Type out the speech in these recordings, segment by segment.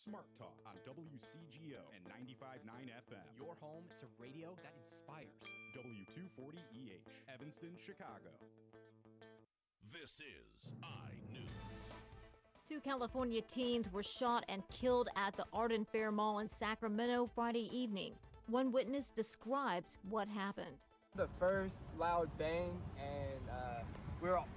Smart Talk on WCGO and 95.9 FM. Your home to radio that inspires. W240EH, Evanston, Chicago. This is iNews. 2 California teens were shot and killed at the Arden Fair Mall in Sacramento Friday evening. One witness describes what happened. The first loud bang, and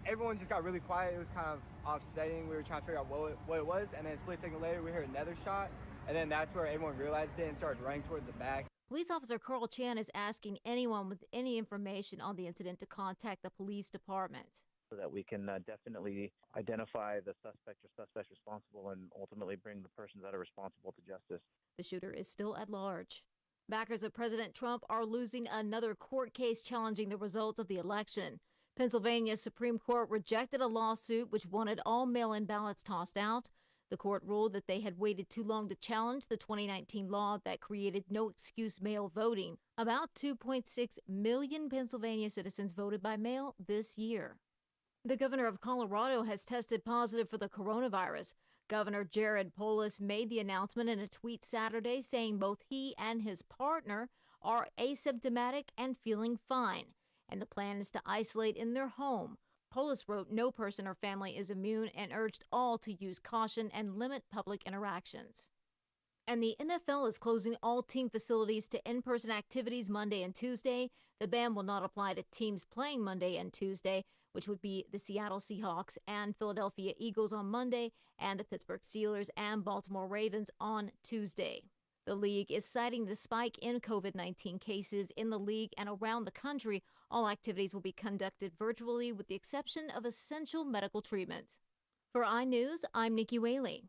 everyone just got really quiet. It was kind of offsetting. We were trying to figure out what it was, and then a split second later, we heard another shot, and then that's where everyone realized it and started running towards the back. Police officer Carl Chan is asking anyone with any information on the incident to contact the police department, so that we can definitely identify the suspect or suspects responsible and ultimately bring the persons that are responsible to justice. The shooter is still at large. Backers of President Trump are losing another court case challenging the results of the election. Pennsylvania's Supreme Court rejected a lawsuit which wanted all mail-in ballots tossed out. The court ruled that they had waited too long to challenge the 2019 law that created no-excuse mail voting. About 2.6 million Pennsylvania citizens voted by mail this year. The governor of Colorado has tested positive for the coronavirus. Governor Jared Polis made the announcement in a tweet Saturday saying both he and his partner are asymptomatic and feeling fine, and the plan is to isolate in their home. Polis wrote no person or family is immune and urged all to use caution and limit public interactions. And the NFL is closing all team facilities to in-person activities Monday and Tuesday. The ban will not apply to teams playing Monday and Tuesday, which would be the Seattle Seahawks and Philadelphia Eagles on Monday, and the Pittsburgh Steelers and Baltimore Ravens on Tuesday. The league is citing the spike in COVID-19 cases in the league and around the country. All activities will be conducted virtually with the exception of essential medical treatment. For iNews, I'm Nikki Whaley.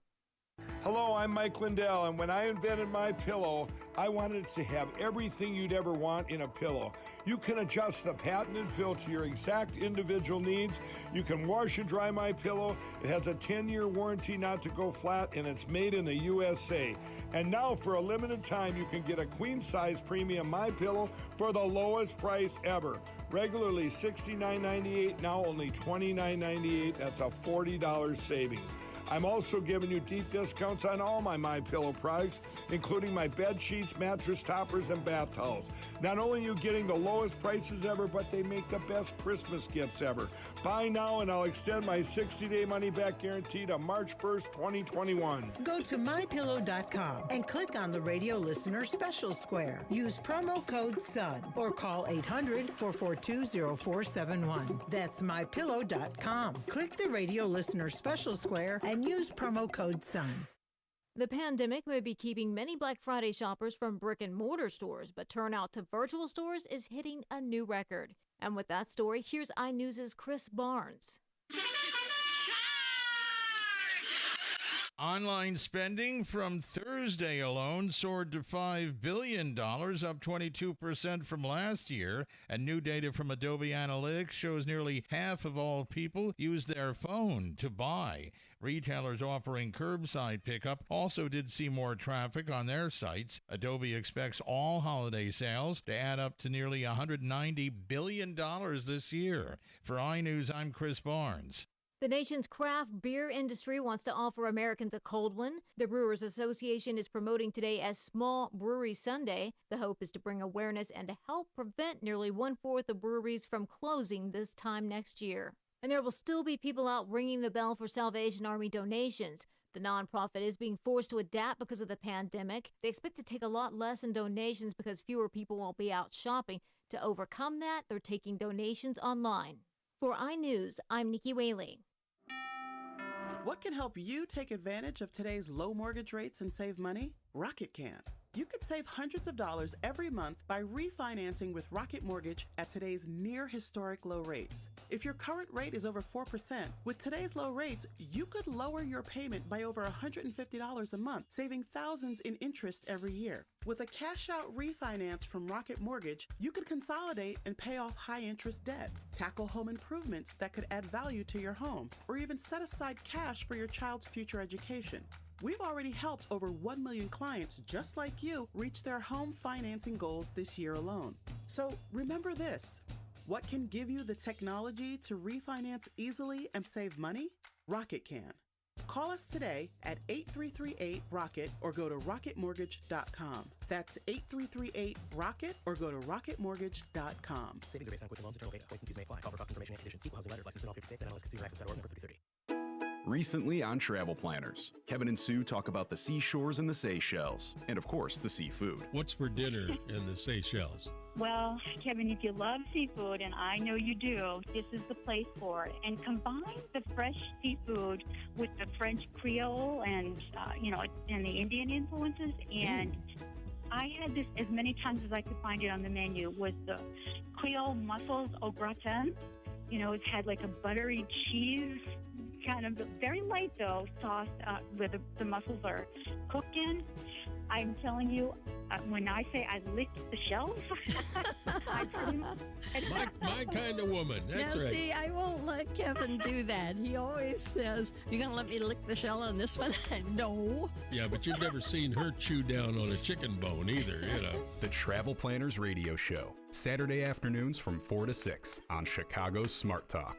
Hello, I'm Mike Lindell, and when I invented My Pillow, I wanted to have everything you'd ever want in a pillow. You can adjust the patented fill to your exact individual needs. You can wash and dry My Pillow. It has a 10-year warranty not to go flat, and it's made in the USA. And now, for a limited time, you can get a queen-size premium My Pillow for the lowest price ever. Regularly $69.98, now only $29.98. That's a $40 savings. I'm also giving you deep discounts on all my MyPillow products, including my bed sheets, mattress toppers, and bath towels. Not only are you getting the lowest prices ever, but they make the best Christmas gifts ever. Buy now and I'll extend my 60-day money-back guarantee to March 1st, 2021. Go to MyPillow.com and click on the radio listener special square. Use promo code SUN or call 800-442-0471. That's MyPillow.com. Click the radio listener special square and use promo code SUN. The pandemic may be keeping many Black Friday shoppers from brick and mortar stores, but turnout to virtual stores is hitting a new record. And with that story, here's iNews' Chris Barnes. Online spending from Thursday alone soared to $5 billion, up 22% from last year. And new data from Adobe Analytics shows nearly half of all people use their phone to buy. Retailers offering curbside pickup also did see more traffic on their sites. Adobe expects all holiday sales to add up to nearly $190 billion this year. For iNews, I'm Chris Barnes. The nation's craft beer industry wants to offer Americans a cold one. The Brewers Association is promoting today as Small Brewery Sunday. The hope is to bring awareness and to help prevent nearly 1/4 of breweries from closing this time next year. And there will still be people out ringing the bell for Salvation Army donations. The nonprofit is being forced to adapt because of the pandemic. They expect to take a lot less in donations because fewer people won't be out shopping. To overcome that, they're taking donations online. For iNews, I'm Nikki Whaley. What can help you take advantage of today's low mortgage rates and save money? Rocket can. You could save hundreds of dollars every month by refinancing with Rocket Mortgage at today's near historic low rates. If your current rate is over 4%, with today's low rates, you could lower your payment by over $150 a month, saving thousands in interest every year. With a cash-out refinance from Rocket Mortgage, you could consolidate and pay off high-interest debt, tackle home improvements that could add value to your home, or even set aside cash for your child's future education. We've already helped over 1 million clients just like you reach their home financing goals this year alone. So remember this. What can give you the technology to refinance easily and save money? Rocket can. Call us today at 8338-ROCKET or go to rocketmortgage.com. That's 8338-ROCKET or go to rocketmortgage.com. Savings are based on quick loans, internal data. Points and fees may apply. Call for cost information and conditions. Equal housing letter. Licensed in all 50 states. NMLS Consumer Access Federal number 330. Recently on Travel Planners, Kevin and Sue talk about the seashores and the Seychelles, and of course, the seafood. What's for dinner in the Seychelles? Well, Kevin, if you love seafood, and I know you do, this is the place for it. And combine the fresh seafood with the French Creole and, and the Indian influences. And I had this as many times as I could find it on the menu was the Creole Mussels au gratin. You know, it's had like a buttery cheese, kind of very light though, sauce where the mussels are cooked in. I'm telling you, when I say I licked the shells, I pretty much... my kind of woman. That's right. See, I won't let Kevin do that. He always says, "You're going to let me lick the shell on this one?" No. Yeah, but you've never seen her chew down on a chicken bone either, you know. The Travel Planners Radio Show, Saturday afternoons from 4 to 6 on Chicago's Smart Talk.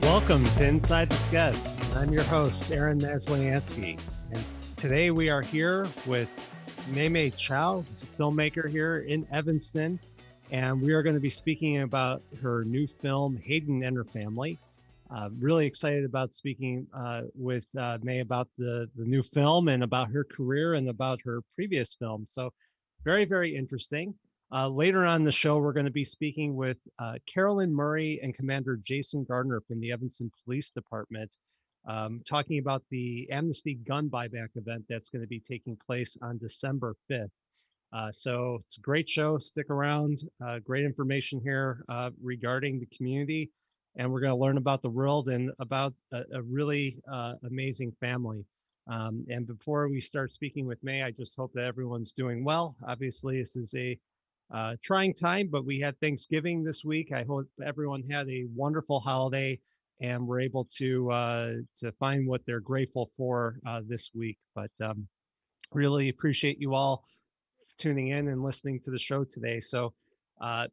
Welcome to Inside the Skev. I'm your host, Aaron Maslyansky. And today we are here with May May Tchao, who's a filmmaker here in Evanston. And we are going to be speaking about her new film, Hayden and Her Family. Really excited about speaking with May about the new film and about her career and about her previous film. So very, very interesting. Later on in the show, we're going to be speaking with Carolyn Murray and Commander Jason Garner from the Evanston Police Department, talking about the Amnesty Gun Buyback event that's going to be taking place on December 5th. So it's a great show. Stick around. Great information here regarding the community. And we're going to learn about the world and about a really amazing family. And before we start speaking with May, I just hope that everyone's doing well. Obviously, this is a trying time, but we had Thanksgiving this week. I hope everyone had a wonderful holiday and were able to find what they're grateful for this week. But really appreciate you all tuning in and listening to the show today. So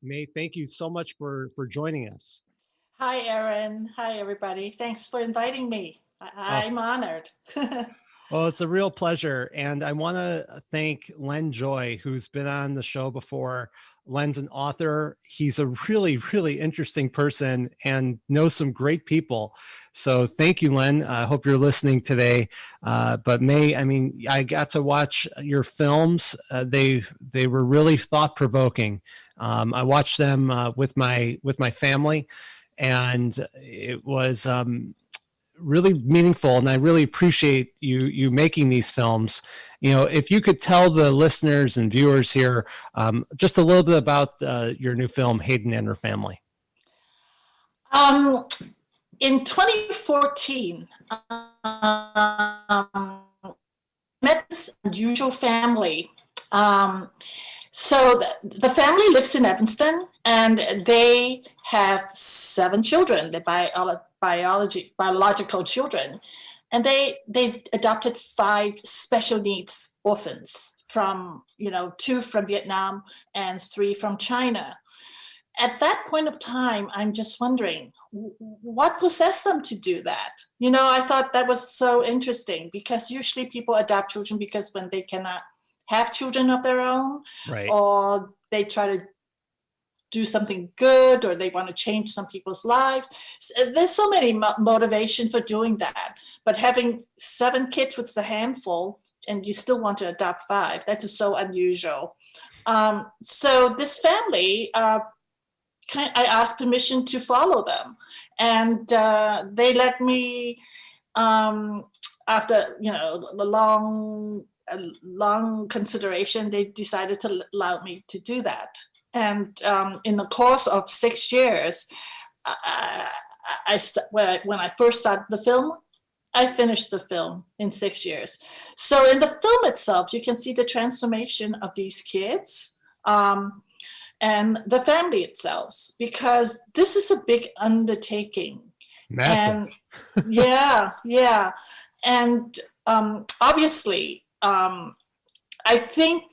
May, thank you so much for joining us. Hi, Aaron. Hi, everybody. Thanks for inviting me. I'm honored. Well, it's a real pleasure. And I want to thank Len Joy, who's been on the show before. Len's an author. He's a really, really interesting person and knows some great people. So thank you, Len. I hope you're listening today. But May, I mean, I got to watch your films. They were really thought-provoking. I watched them with my family, and it was really meaningful, and I really appreciate you making these films. You know, if you could tell the listeners and viewers here just a little bit about your new film, Hayden and Her Family. In 2014, met this unusual family. So the family lives in Evanston, and they have 7 children. They're biological children, and they adopted 5 special needs orphans from 2 from Vietnam and 3 from China. At that point of time, I'm just wondering what possessed them to do that. I thought that was so interesting, because usually people adopt children because when they cannot have children of their own, right, or they try to do something good, or they want to change some people's lives. There's so many motivations for doing that. But having 7 kids with a handful, and you still want to adopt 5, that is so unusual. So this family, I asked permission to follow them, and they let me, after the long consideration, they decided to allow me to do that. And in the course of 6 years, when I first started the film, I finished the film in 6 years. So in the film itself, you can see the transformation of these kids and the family itself, because this is a big undertaking. Massive. And, yeah. And obviously, I think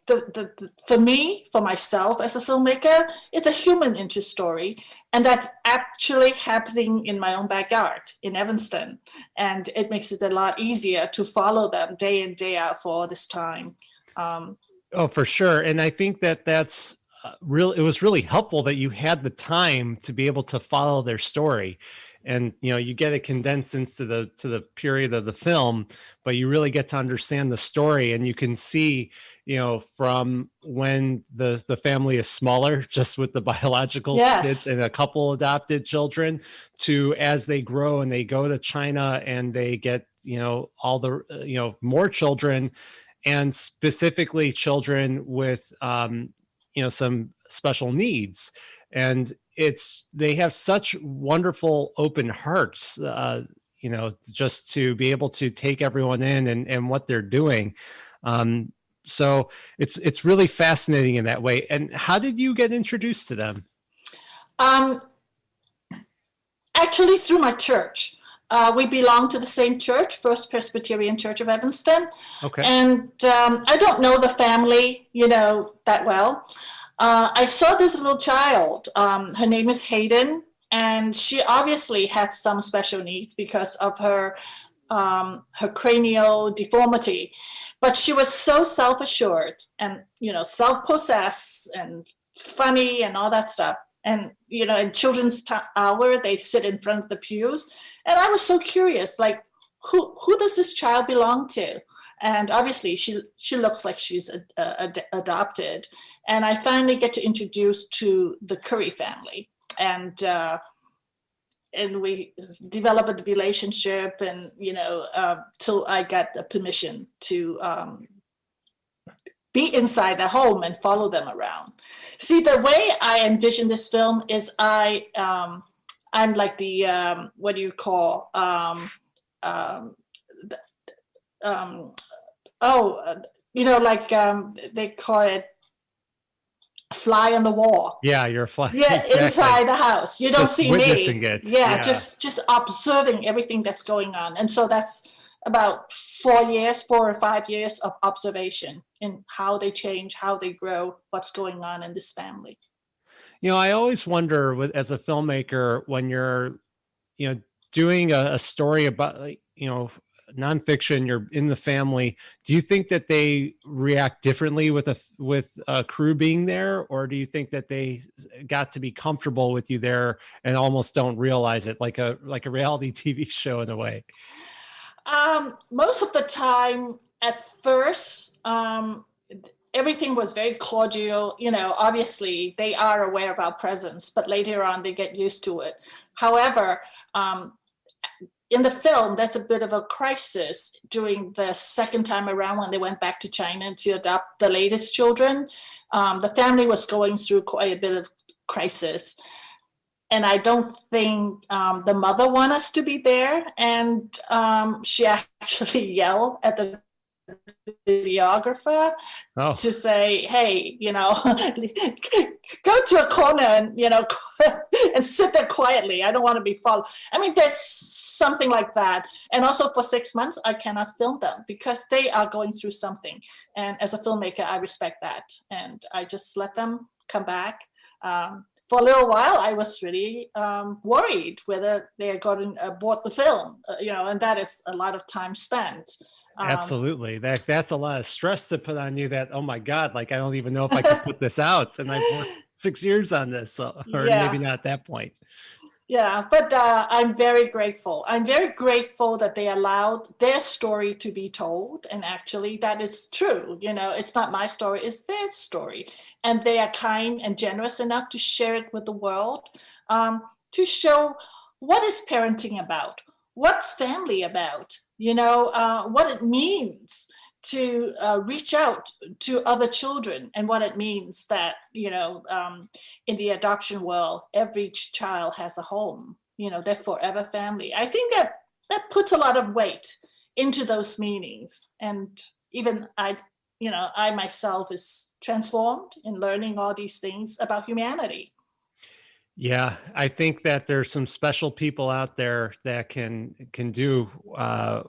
for me, for myself as a filmmaker, it's a human interest story. And that's actually happening in my own backyard in Evanston. And it makes it a lot easier to follow them day in, day out for all this time. Oh, for sure. And I think that that's it was really helpful that you had the time to be able to follow their story. And, you know, you get it condensed into the period of the film, but you really get to understand the story, and you can see, you know, from when the family is smaller, just with the biological kids and a couple adopted children, to as they grow and they go to China and they get, you know, all the, you know, more children, and specifically children with, you know, some special needs. And they have such wonderful open hearts, you know, just to be able to take everyone in and what they're doing. So it's really fascinating in that way. And how did you get introduced to them? Actually, through my church. We belong to the same church, First Presbyterian Church of Evanston. Okay. And I don't know the family, you know, that well. I saw this little child. Her name is Hayden, and she obviously had some special needs because of her cranial deformity. But she was so self-assured and, you know, self-possessed and funny and all that stuff. And, you know, in children's hour, they sit in front of the pews. And I was so curious, like, who does this child belong to? And obviously, she looks like she's adopted. And I finally get to introduce to the Curry family. And we develop a relationship, and, you know, till I got the permission to be inside the home and follow them around. See, the way I envision this film is I'm like the, what do you call, you know, like they call it fly on the wall. Yeah, you're a fly. Yeah, exactly. Inside the house. You don't just see witnessing me. It. Yeah, just observing everything that's going on. And so that's about 4 or 5 years of observation in how they change, how they grow, what's going on in this family. You know, I always wonder, as a filmmaker, when you're, you know, doing a story about, like, you know, nonfiction, you're in the family, do you think that they react differently with a crew being there, or do you think that they got to be comfortable with you there and almost don't realize it, like a reality TV show in a way? Most of the time, at first, everything was very cordial. You know, obviously they are aware of our presence, but later on they get used to it. However, in the film, there's a bit of a crisis during the second time around when they went back to China to adopt the latest children. The family was going through quite a bit of crisis. And I don't think the mother wanted us to be there. And she actually yelled at the videographer to say, hey, you know, go to a corner and, you know, and sit there quietly. I don't want to be followed. I mean, there's something like that. And also for 6 months, I cannot film them because they are going through something. And as a filmmaker, I respect that. And I just let them come back. For a little while, I was really worried whether they are going to abort the film, you know, and that is a lot of time spent. Absolutely. That's a lot of stress to put on you, that, oh my God, like, I don't even know if I can put this out. And I've worked 6 years on this, or maybe not at that point. Yeah, but I'm very grateful. I'm very grateful that they allowed their story to be told. And actually, that is true. You know, it's not my story, it's their story. And they are kind and generous enough to share it with the world, to show what is parenting about, what's family about, you know, what it means to reach out to other children, and what it means that, you know, in the adoption world, every child has a home, you know, their forever family. I think that puts a lot of weight into those meanings. And even I myself is transformed in learning all these things about humanity. Yeah, I think that there's some special people out there that can do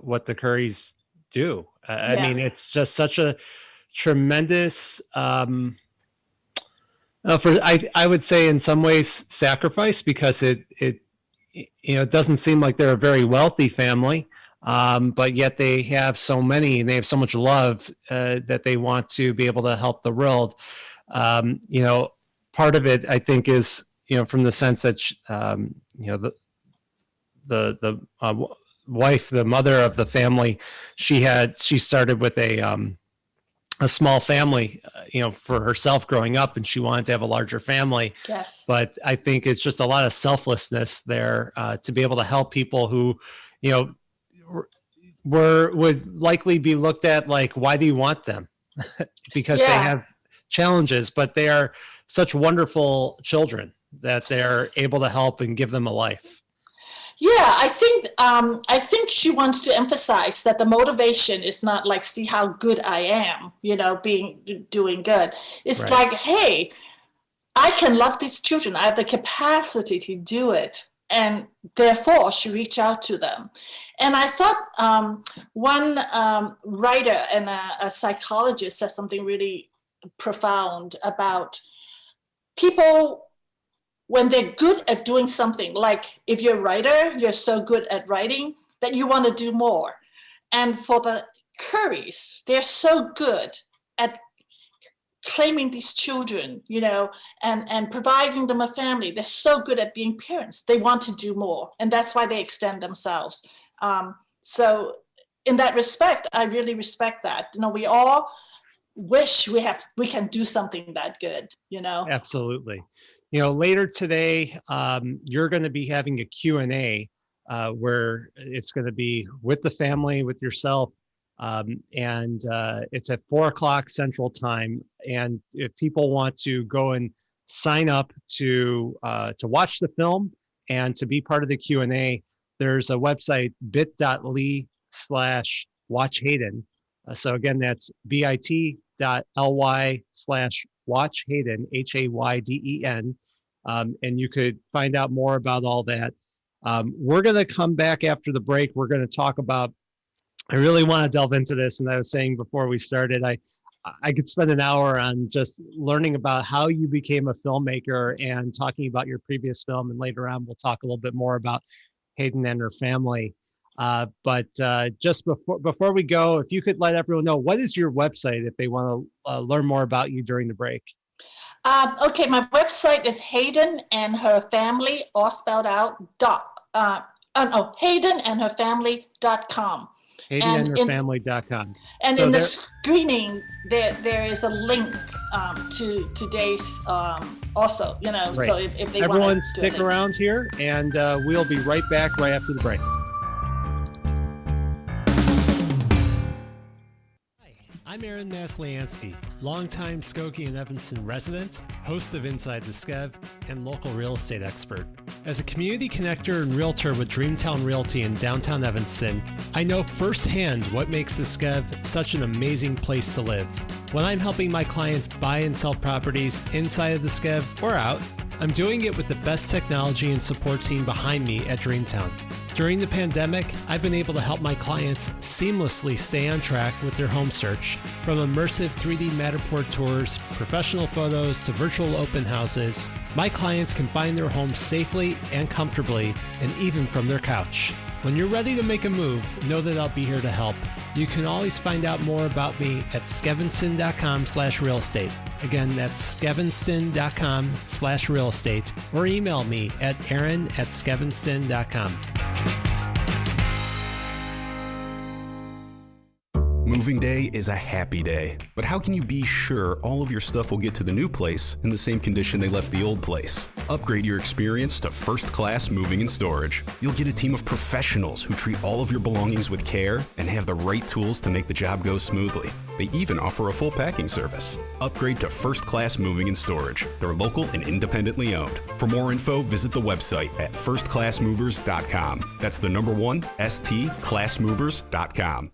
what the Currys do. I mean, it's just such a tremendous, I would say in some ways sacrifice, because it doesn't seem like they're a very wealthy family, but yet they have so many and they have so much love that they want to be able to help the world. Part of it, I think, is, from the sense that, the wife, the mother of the family, she started with a small family, for herself growing up, and she wanted to have a larger family. Yes. But I think it's just a lot of selflessness there to be able to help people who, would likely be looked at like, why do you want them? Because they have challenges, but they are such wonderful children that they're able to help and give them a life. Yeah, I think she wants to emphasize that the motivation is not like, see how good I am, doing good. It's Right. like, hey, I can love these children. I have the capacity to do it. And therefore, she reached out to them. And I thought one writer and a psychologist said something really profound about people when they're good at doing something. Like if you're a writer, you're so good at writing that you want to do more. And for the Currys, they're so good at claiming these children, and providing them a family. They're so good at being parents. They want to do more. And that's why they extend themselves. So in that respect, I really respect that. We all wish we can do something that good, Absolutely. Later today, you're going to be having a Q&A where it's going to be with the family, with yourself. And it's at 4:00 Central Time. And if people want to go and sign up to watch the film and to be part of the Q&A, there's a website, bit.ly/Watch Hayden. So again, that's bit.ly/Watch Hayden, Hayden. And you could find out more about all that. We're going to come back after the break. We're going to talk about, I really want to delve into this. And I was saying before we started, I could spend an hour on just learning about how you became a filmmaker and talking about your previous film. And later on, we'll talk a little bit more about Hayden and Her Family. But just before we go, if you could let everyone know, what is your website if they want to learn more about you during the break? Okay, my website is Hayden and Her Family, all spelled out, haydenandherfamily.com. haydenandherfamily.com. And so in the screening, there is a link to today's also, Right. So if they everyone want to stick around here, and we'll be right back right after the break. I'm Aaron Masliansky, longtime Skokie and Evanston resident, host of Inside the Skev, and local real estate expert. As a community connector and realtor with Dreamtown Realty in downtown Evanston, I know firsthand what makes the Skev such an amazing place to live. When I'm helping my clients buy and sell properties inside of the Skev or out, I'm doing it with the best technology and support team behind me at Dreamtown. During the pandemic, I've been able to help my clients seamlessly stay on track with their home search. From immersive 3D Matterport tours, professional photos, to virtual open houses, my clients can find their homes safely and comfortably, and even from their couch. When you're ready to make a move, know that I'll be here to help. You can always find out more about me at skevinston.com/real estate. Again, that's skevinston.com/real estate, or email me at aaron@skevinston.com. Moving day is a happy day, but how can you be sure all of your stuff will get to the new place in the same condition they left the old place? Upgrade your experience to First Class Moving and Storage. You'll get a team of professionals who treat all of your belongings with care and have the right tools to make the job go smoothly. They even offer a full packing service. Upgrade to First Class Moving and Storage. They're local and independently owned. For more info, visit the website at firstclassmovers.com. That's the number one, stclassmovers.com.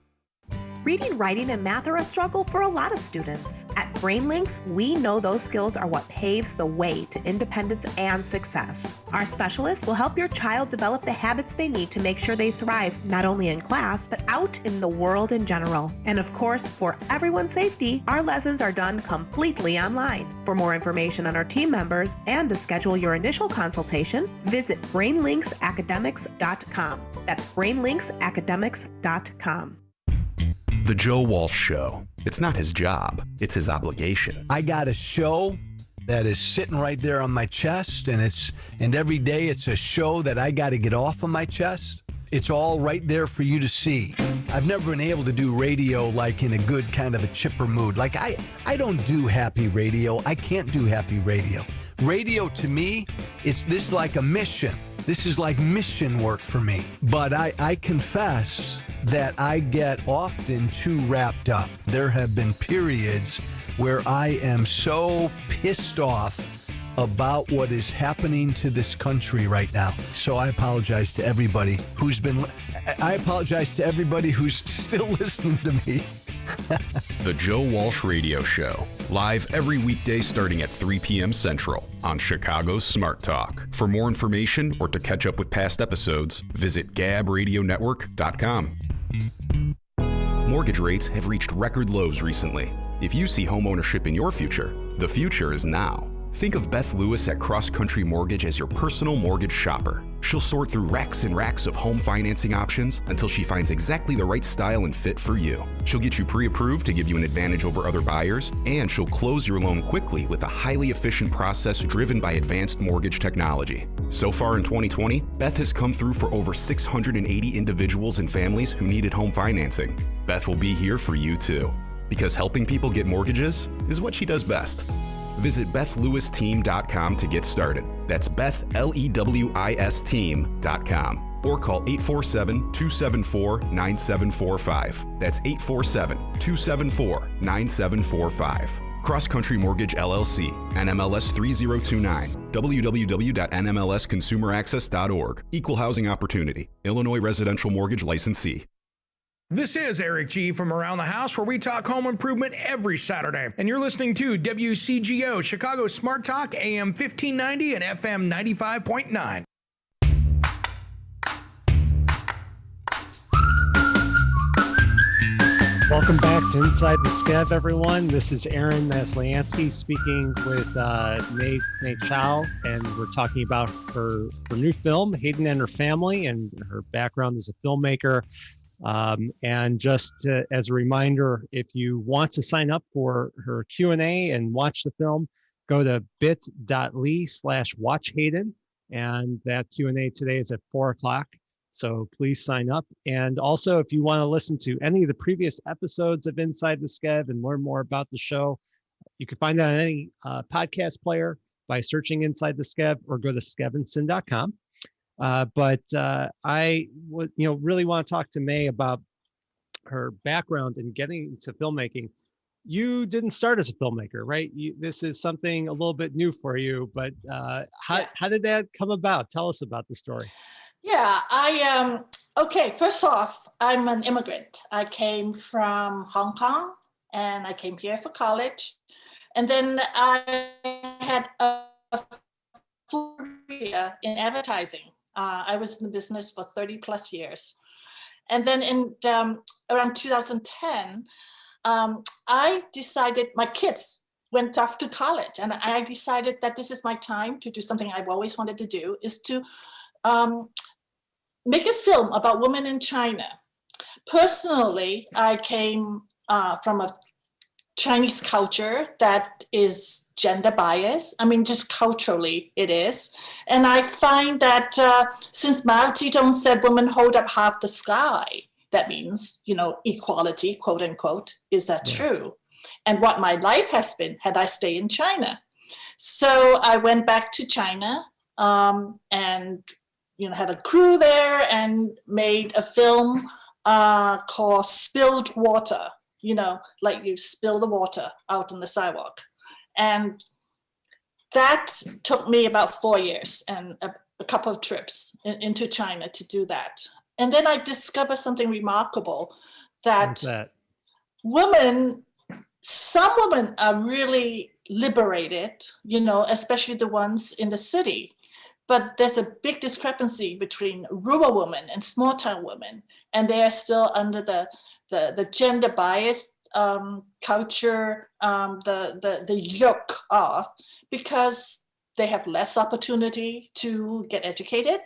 Reading, writing, and math are a struggle for a lot of students. At BrainLinks, we know those skills are what paves the way to independence and success. Our specialists will help your child develop the habits they need to make sure they thrive not only in class, but out in the world in general. And of course, for everyone's safety, our lessons are done completely online. For more information on our team members and to schedule your initial consultation, visit BrainLinksAcademics.com. That's BrainLinksAcademics.com. The Joe Walsh Show. It's not his job, it's his obligation. I got a show that is sitting right there on my chest, and every day it's a show that I got to get off of my chest. It's all right there for you to see. I've never been able to do radio like in a good kind of a chipper mood. Like I don't do happy radio. I can't do happy radio. Radio to me, it's like a mission. This is like mission work for me. But I confess that I get often too wrapped up. There have been periods where I am so pissed off about what is happening to this country right now. So I apologize to everybody who's still listening to me. The Joe Walsh Radio Show. Live every weekday starting at 3 p.m. Central on Chicago's Smart Talk. For more information or to catch up with past episodes, visit gabradionetwork.com. Mortgage rates have reached record lows recently. If you see homeownership in your future, the future is now. Think of Beth Lewis at Cross Country Mortgage as your personal mortgage shopper. She'll sort through racks and racks of home financing options until she finds exactly the right style and fit for you. She'll get you pre-approved to give you an advantage over other buyers, and she'll close your loan quickly with a highly efficient process driven by advanced mortgage technology. So far in 2020, Beth has come through for over 680 individuals and families who needed home financing. Beth will be here for you too, because helping people get mortgages is what she does best. Visit BethLewisTeam.com to get started. That's BethLewisTeam.com. Or call 847-274-9745. That's 847-274-9745. Cross Country Mortgage LLC, NMLS 3029, www.nmlsconsumeraccess.org. Equal housing opportunity. Illinois Residential Mortgage Licensee. This is Eric G. from Around the House, where we talk home improvement every Saturday. And you're listening to WCGO, Chicago Smart Talk, AM 1590 and FM 95.9. Welcome back to Inside the Skev, everyone. This is Aaron Masliansky speaking with May May Tchao, and we're talking about her new film, Hayden and Her Family, and her background as a filmmaker. And just as a reminder, if you want to sign up for her Q&A and watch the film, go to bit.ly/watch Hayden. And that Q&A today is at 4:00. So please sign up. And also, if you want to listen to any of the previous episodes of Inside the Skev and learn more about the show, you can find that on any podcast player by searching Inside the Skev, or go to skevinson.com. But I would, really want to talk to May about her background in getting into filmmaking. You didn't start as a filmmaker, right? This is something a little bit new for you, but how did that come about? Tell us about the story. Yeah, okay, first off, I'm an immigrant. I came from Hong Kong, and I came here for college. And then I had a full career in advertising. I was in the business for 30 plus years. And then in around 2010, I decided, my kids went off to college, and I decided that this is my time to do something I've always wanted to do, is to make a film about women in China. Personally, I came from a Chinese culture that is gender biased. I mean, just culturally it is. And I find that since Mao Zedong said women hold up half the sky, that means, equality, quote unquote. Is that true? And what my life has been had I stayed in China. So I went back to China and had a crew there and made a film called Spilled Water, like you spill the water out on the sidewalk. And that took me about 4 years and a couple of trips into China to do that. And then I discovered something remarkable that some women are really liberated, especially the ones in the city. But there's a big discrepancy between rural women and small town women, and they are still under the gender bias culture, the yoke of, because they have less opportunity to get educated.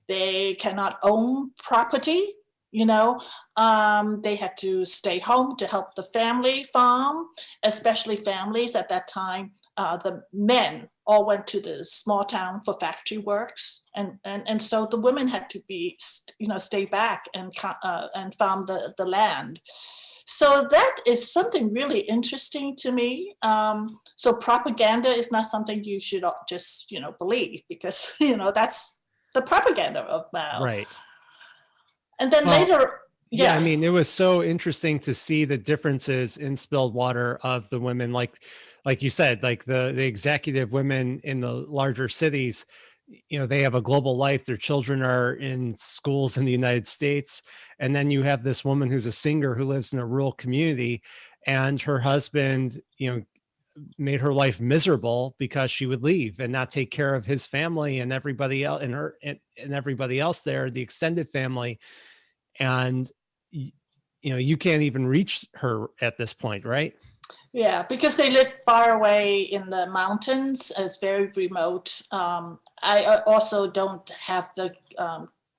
They cannot own property. They had to stay home to help the family farm, especially families at that time. The men all went to the small town for factory works, and so the women had to be, stay back and farm the land. So that is something really interesting to me. So propaganda is not something you should just, believe, because, that's the propaganda of Mao. Right. And then later, I mean, it was so interesting to see the differences in spilled water of the women, like you said, like the executive women in the larger cities. They have a global life. Their children are in schools in the United States. And then you have this woman who's a singer who lives in a rural community, and her husband, made her life miserable because she would leave and not take care of his family and everybody else and everybody else there, the extended family. And, you can't even reach her at this point, right? Yeah, because they live far away in the mountains. It's very remote. I also don't have the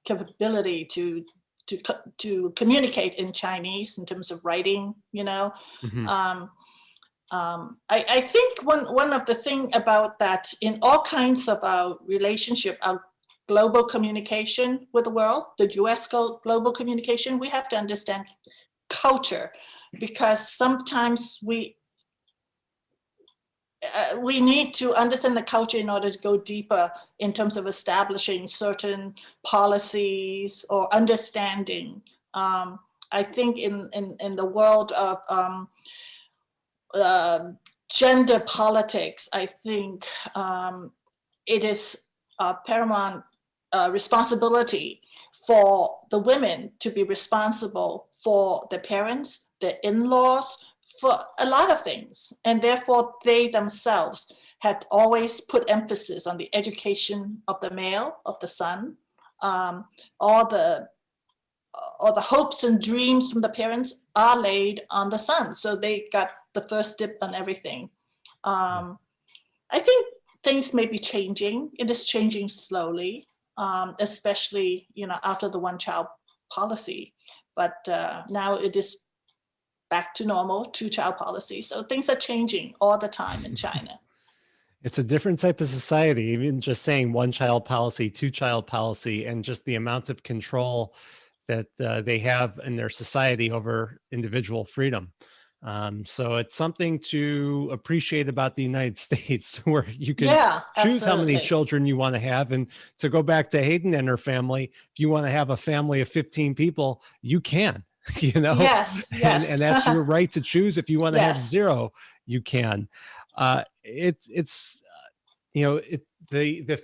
capability to communicate in Chinese in terms of writing. Mm-hmm. I think one of the thing about that in all kinds of our relationship, our global communication with the world, the U.S. global communication, we have to understand culture, because sometimes we need to understand the culture in order to go deeper in terms of establishing certain policies or understanding. I think in the world of gender politics, I think it is paramount responsibility for the women to be responsible for their parents, their in-laws, for a lot of things. And therefore, they themselves had always put emphasis on the education of the male, of the son, all the hopes and dreams from the parents are laid on the son. So they got the first dip on everything. I think things may be changing. It is changing slowly, especially, after the one-child policy. But now it is back to normal, two-child policy. So things are changing all the time in China. It's a different type of society, even just saying one-child policy, two-child policy, and just the amount of control that they have in their society over individual freedom. So it's something to appreciate about the United States, where you can choose how many children you want to have. And to go back to Hayden and her family, if you want to have a family of 15 people, you can. Yes. And that's your right to choose. If you want to have 0, you can. The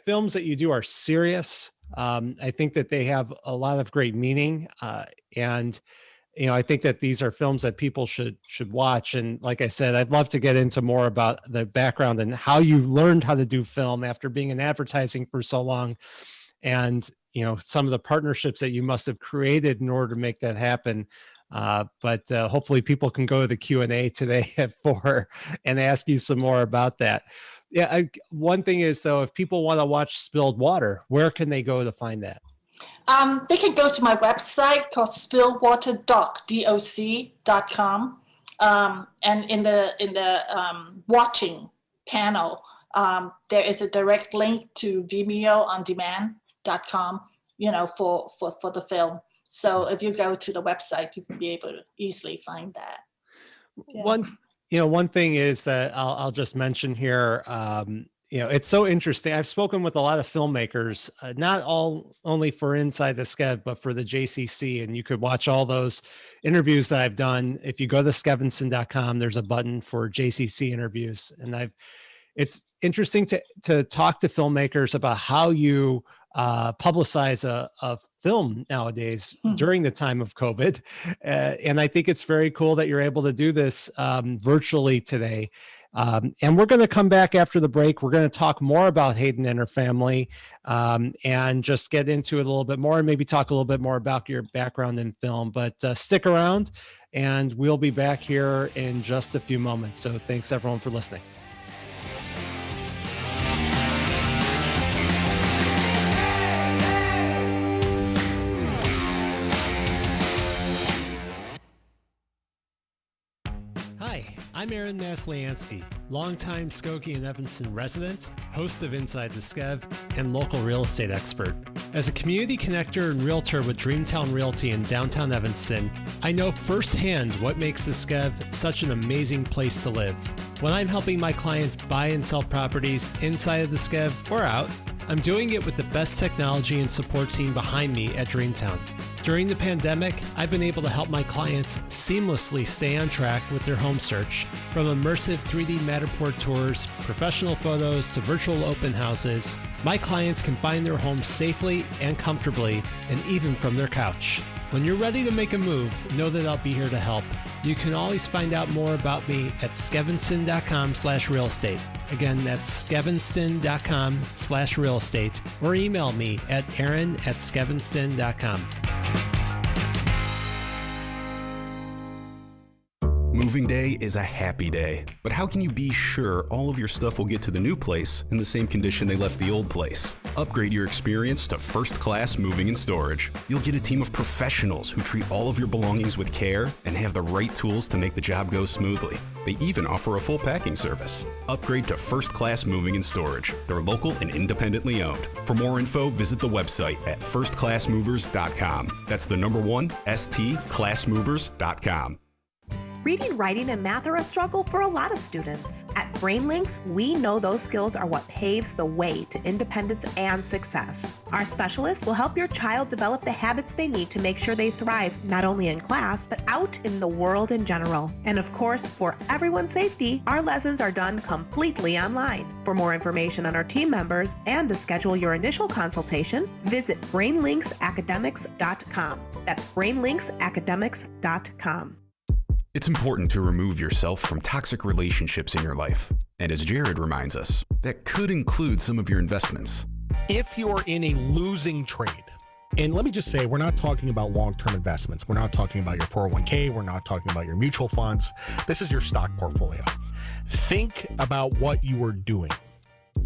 films that you do are serious. I think that they have a lot of great meaning, and I think that these are films that people should watch. And like I said, I'd love to get into more about the background and how you learned how to do film after being in advertising for so long, and some of the partnerships that you must have created in order to make that happen. But hopefully people can go to the Q&A today at 4 and ask you some more about that. Yeah. One thing is, though, if people want to watch Spilled Water, where can they go to find that? They can go to my website called spilledwaterdoc.com. And in the watching panel, there is a direct link to VimeoOnDemand.com, for the film. So if you go to the website, you can be able to easily find that. Yeah. One thing is that I'll just mention here, it's so interesting. I've spoken with a lot of filmmakers, not only for Inside the Skev, but for the JCC. And you could watch all those interviews that I've done. If you go to skevinson.com, there's a button for JCC interviews. And it's interesting to talk to filmmakers about how you publicize a film nowadays during the time of COVID. And I think it's very cool that you're able to do this virtually today. And we're going to come back after the break. We're going to talk more about Hayden and Her Family and just get into it a little bit more and maybe talk a little bit more about your background in film. But stick around and we'll be back here in just a few moments. So thanks everyone for listening. Hi, I'm Aaron Masliansky, longtime Skokie and Evanston resident, host of Inside the Skev, and local real estate expert. As a community connector and realtor with Dreamtown Realty in downtown Evanston, I know firsthand what makes the Skev such an amazing place to live. When I'm helping my clients buy and sell properties inside of the Skev or out, I'm doing it with the best technology and support team behind me at Dreamtown. During the pandemic, I've been able to help my clients seamlessly stay on track with their home search. From immersive 3D Matterport tours, professional photos, to virtual open houses, my clients can find their homes safely and comfortably, and even from their couch. When you're ready to make a move, know that I'll be here to help. You can always find out more about me at skevinston.com/real estate. Again, that's skevinston.com/real estate, or email me at aaron@skevinston.com. Moving day is a happy day, but how can you be sure all of your stuff will get to the new place in the same condition they left the old place? Upgrade your experience to first-class moving and storage. You'll get a team of professionals who treat all of your belongings with care and have the right tools to make the job go smoothly. They even offer a full packing service. Upgrade to first-class moving and storage. They're local and independently owned. For more info, visit the website at firstclassmovers.com. That's the number one, stclassmovers.com. Reading, writing, and math are a struggle for a lot of students. At BrainLinks, we know those skills are what paves the way to independence and success. Our specialists will help your child develop the habits they need to make sure they thrive not only in class, but out in the world in general. And of course, for everyone's safety, our lessons are done completely online. For more information on our team members and to schedule your initial consultation, visit BrainLinksAcademics.com. That's BrainLinksAcademics.com. It's important to remove yourself from toxic relationships in your life. And as Jared reminds us, that could include some of your investments. If you're in a losing trade, and let me just say, we're not talking about long-term investments. We're not talking about your 401k. We're not talking about your mutual funds. This is your stock portfolio. Think about what you are doing.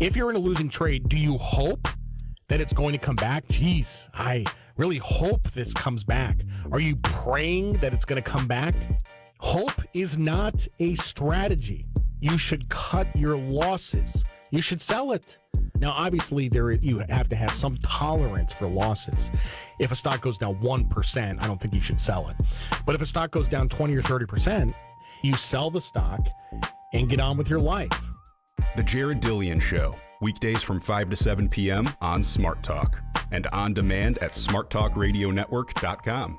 If you're in a losing trade, do you hope that it's going to come back? Geez, I really hope this comes back. Are you praying that it's going to come back? Hope is not a strategy. You should cut your losses. You should sell it. Now, obviously, you have to have some tolerance for losses. If a stock goes down 1%, I don't think you should sell it. But if a stock goes down 20 or 30%, you sell the stock and get on with your life. The Jared Dillian Show, weekdays from 5 to 7 p.m. on Smart Talk and on demand at smarttalkradionetwork.com.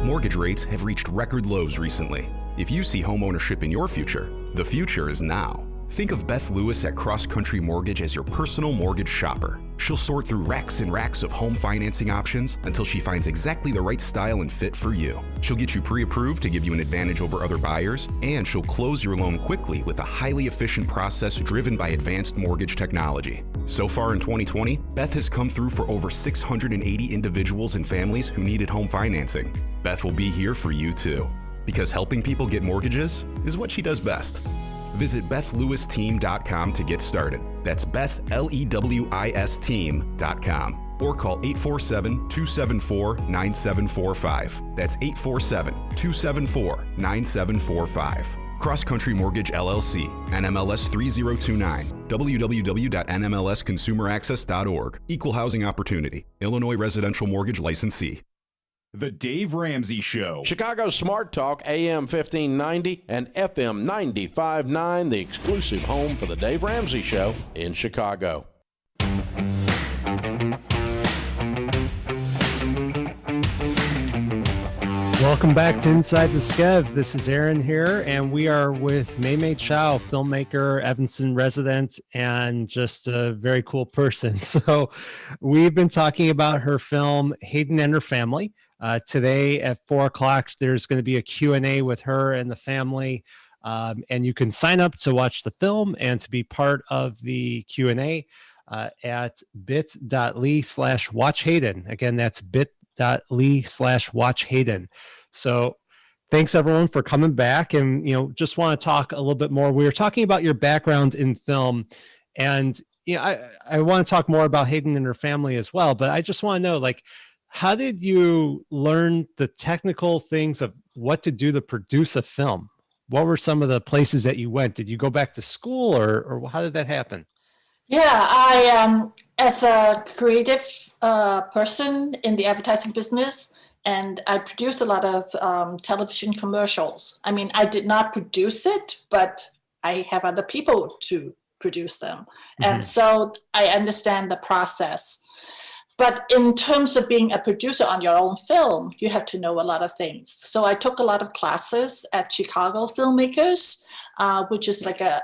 Mortgage rates have reached record lows recently. If you see homeownership in your future, the future is now. Think of Beth Lewis at Cross Country Mortgage as your personal mortgage shopper. She'll sort through racks and racks of home financing options until she finds exactly the right style and fit for you. She'll get you pre-approved to give you an advantage over other buyers, and she'll close your loan quickly with a highly efficient process driven by advanced mortgage technology. So far in 2020, Beth has come through for over 680 individuals and families who needed home financing. Beth will be here for you too, because helping people get mortgages is what she does best. Visit BethLewisTeam.com to get started. That's BethLewisteam.com. Or call 847-274-9745. That's 847-274-9745. Cross Country Mortgage LLC, NMLS 3029, www.nmlsconsumeraccess.org. Equal housing opportunity. Illinois Residential Mortgage Licensee. The Dave Ramsey Show. Chicago Smart Talk, AM 1590 and FM 95.9, the exclusive home for the Dave Ramsey Show in Chicago. Welcome back to Inside the Skev. This is Aaron here, and we are with May May Tchao, filmmaker, Evanston resident, and just a very cool person. So we've been talking about her film, Hayden and Her Family. Today at 4 o'clock, there's going to be a Q&A with her and the family, and you can sign up to watch the film and to be part of the Q&A at bit.ly/watch Hayden. Again, that's bit.ly/watch Hayden. So thanks everyone for coming back. And, just want to talk a little bit more. We were talking about your background in film, and, I want to talk more about Hayden and Her Family as well, but I just want to know, how did you learn the technical things of what to do to produce a film? What were some of the places that you went? Did you go back to school or how did that happen? Yeah, I as a creative person in the advertising business, and I produce a lot of television commercials. I mean, I did not produce it, but I have other people to produce them. And so I understand the process. But in terms of being a producer on your own film, you have to know a lot of things. So I took a lot of classes at Chicago Filmmakers, which is like a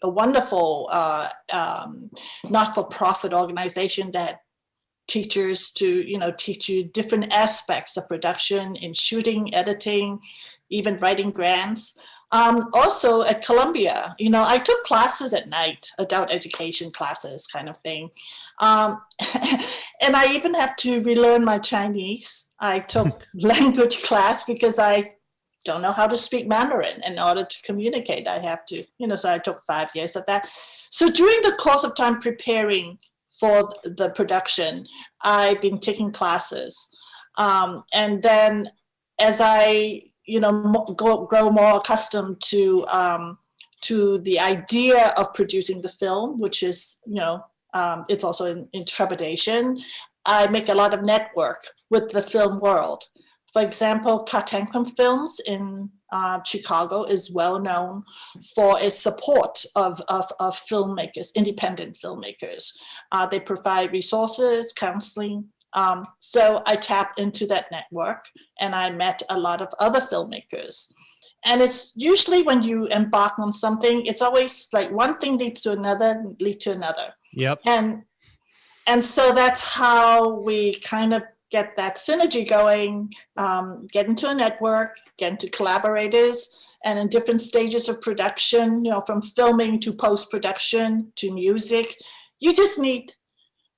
wonderful not-for-profit organization that teachers to teach you different aspects of production in shooting, editing, even writing grants. Also at Columbia, I took classes at night, adult education classes kind of thing. And I even have to relearn my Chinese. I took language class because I don't know how to speak Mandarin. In order to communicate, I have to, so I took 5 years of that. So during the course of time preparing for the production, I've been taking classes. And then as I, grow more accustomed to the idea of producing the film, which is, it's also in trepidation, I make a lot of network with the film world. For example, Cartanquin Films in Chicago is well known for its support of filmmakers, independent filmmakers. They provide resources, counseling. So I tapped into that network and I met a lot of other filmmakers. And it's usually when you embark on something, it's always like one thing leads to another, Yep. And so that's how we kind of get that synergy going, get into a network, get into collaborators, and in different stages of production, from filming to post-production to music, you just need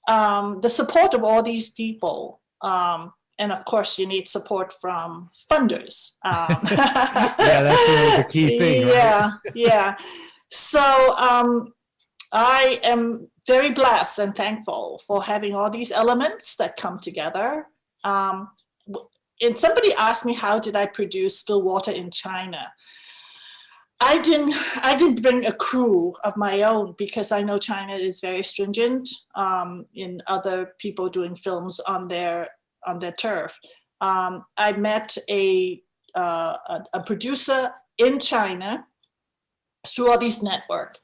the support of all these people. And of course, you need support from funders. Yeah, that's really the key thing, right? Yeah. So I am very blessed and thankful for having all these elements that come together. And somebody asked me, how did I produce Still Water in China? I didn't bring a crew of my own because I know China is very stringent in other people doing films on their turf. I met a producer in China through all these network,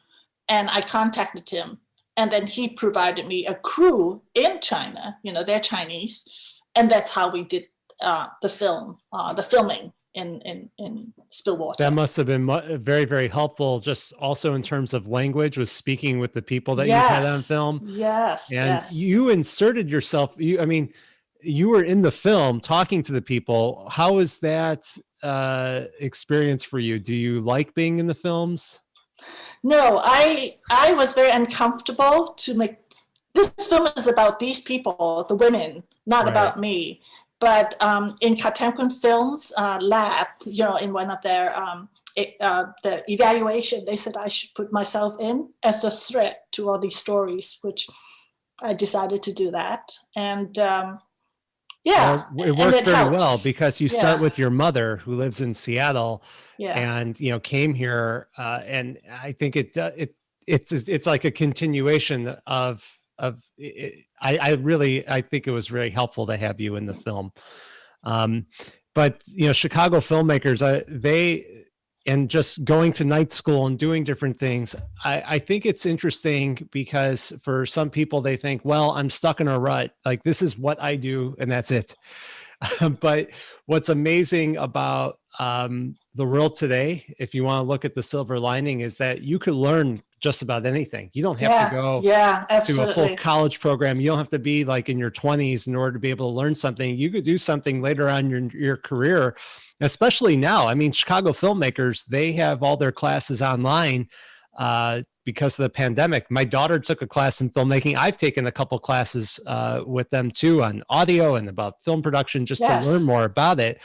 and I contacted him. And then he provided me a crew in China, they're Chinese. And that's how we did the filming in Stillwater. That must have been very, very helpful, just also in terms of language, with speaking with the people that you had on film. Yes. And you inserted yourself. You were in the film talking to the people. How was that experience for you? Do you like being in the films? No, I was very uncomfortable to make. This film is about these people, the women, not about me. But in Cartanquin Films lab, in one of their the evaluation, they said I should put myself in as a threat to all these stories, which I decided to do that. And well, it worked very well because you start Yeah. with your mother who lives in Seattle, Yeah. and came here, and I think it's like a continuation of it. I think it was very helpful to have you in the film. But Chicago filmmakers, and just going to night school and doing different things, I think it's interesting because for some people they think, well, I'm stuck in a rut, like this is what I do and that's it. But what's amazing about the world today, if you want to look at the silver lining, is that you could learn just about anything. You don't have to go to a full college program. You don't have to be like in your 20s in order to be able to learn something. You could do something later on in your career, especially now. I mean, Chicago filmmakers, they have all their classes online because of the pandemic. My daughter took a class in filmmaking. I've taken a couple classes with them too on audio and about film production, just to learn more about it.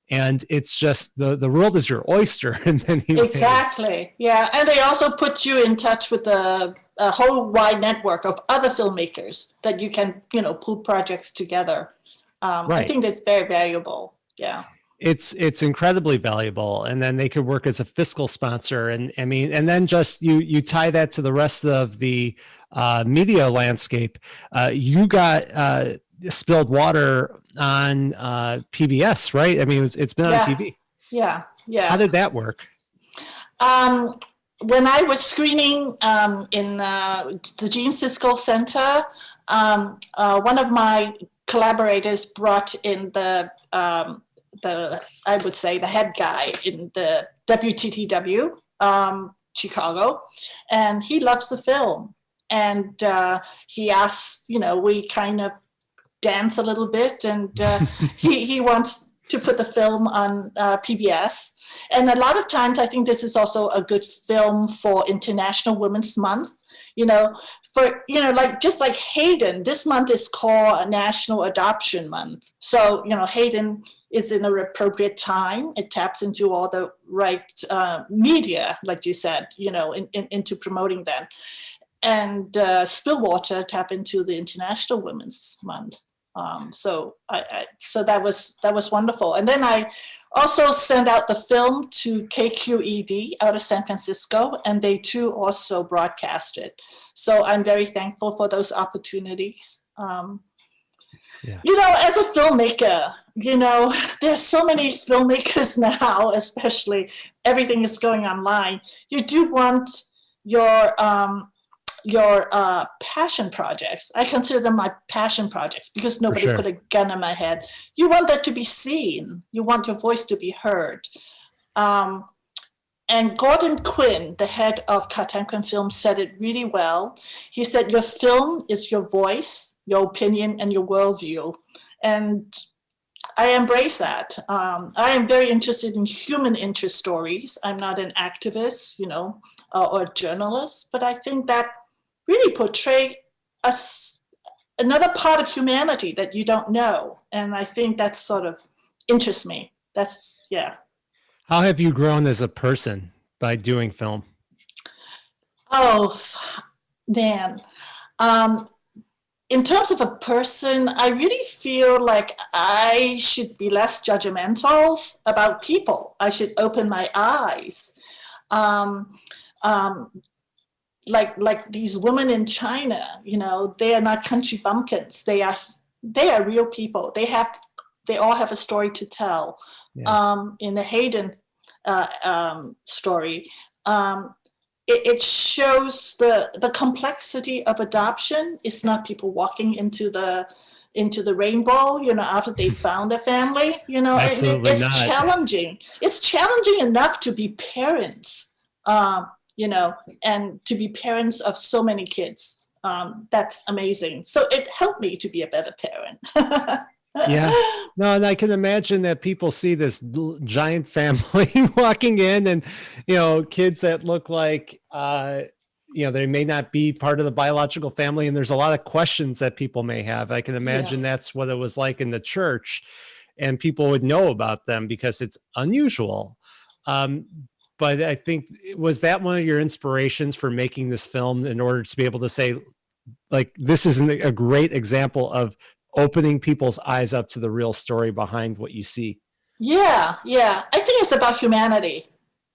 And it's just the world is your oyster. And then exactly. Yeah. And they also put you in touch with a whole wide network of other filmmakers that you can, pull projects together. I think that's very valuable. Yeah. It's incredibly valuable. And then they could work as a fiscal sponsor. And I mean, and then just you tie that to the rest of the media landscape. You got Spilled Water on PBS, right? I mean, it's been on TV. Yeah. How did that work? When I was screening in the Gene Siskel Center, one of my collaborators brought in the I would say the head guy in the WTTW Chicago, and he loves the film. And he asked, we kind of dance a little bit, and he wants to put the film on PBS. And a lot of times I think this is also a good film for International Women's Month, just like Hayden, this month is called National Adoption Month. So, Hayden is in an appropriate time. It taps into all the right media, like you said, into promoting them. And Spillwater tap into the International Women's Month. So that was wonderful. And then I also sent out the film to KQED out of San Francisco, and they too also broadcast it. So I'm very thankful for those opportunities. As a filmmaker, there's so many filmmakers now, especially everything is going online. You do want your passion projects. I consider them my passion projects because nobody put a gun in my head. You want that to be seen. You want your voice to be heard. And Gordon Quinn, the head of Katanquin Film, said it really well. He said, your film is your voice, your opinion, and your worldview. And I embrace that. I am very interested in human interest stories. I'm not an activist, or a journalist, but I think that really portray another part of humanity that you don't know. And I think that sort of interests me. How have you grown as a person by doing film? Oh, man. In terms of a person, I really feel like I should be less judgmental about people. I should open my eyes. Like these women in China, they are not country bumpkins. They are real people. They all have a story to tell. Yeah. In the Hayden story, it shows the complexity of adoption. It's not people walking into the rainbow, after they found a family. It's challenging. It's challenging enough to be parents. And to be parents of so many kids. That's amazing. So it helped me to be a better parent. Yeah. No, and I can imagine that people see this giant family walking in and, kids that look like, they may not be part of the biological family. And there's a lot of questions that people may have. I can imagine that's what it was like in the church, and people would know about them because it's unusual. But I think, was that one of your inspirations for making this film, in order to be able to say, like, this is a great example of opening people's eyes up to the real story behind what you see? Yeah. I think it's about humanity.